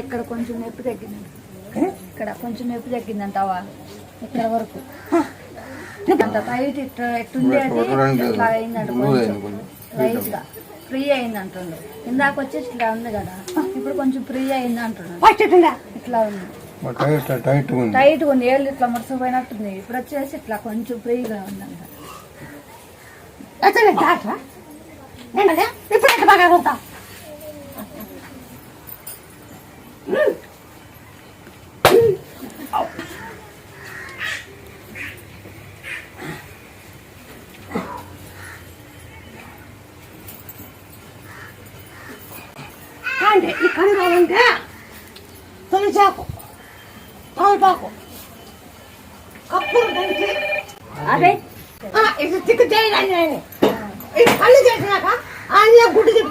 ఇక్కడ కొంచెం నొప్పి తగ్గింది, ఇక్కడ కొంచెం నొప్పి తగ్గిందంటావా ఇక్కడ వరకు అంత టైట్ ఎట్టుండే అది ఇట్లా అయిందంట, కొంచెం లైట్ గా ఫ్రీ అయింది అంటుండు. ఇందాక వచ్చేసి ఇట్లా ఉంది కదా, ఇప్పుడు కొంచెం ఫ్రీ అయింది అంటున్నాడు. ఇట్లా ఉంది టైట్ ఉంది, ఏళ్ళు ఇట్లా ముడిసిపోయినట్టుంది. ఇప్పుడు వచ్చేసి ఇట్లా కొంచెం ఫ్రీగా ఉందంట. ఇప్పుడు బాగా కొడతా అంటే ఈ కన్ను కావాలంటే తొలిచాకు తోలుపాకు కప్పులు దంచి అదే ఇది తిక్కు చేయాలి. ఇది కళ్ళు చేసినాక ఆయన గుడ్డు చెప్తాం.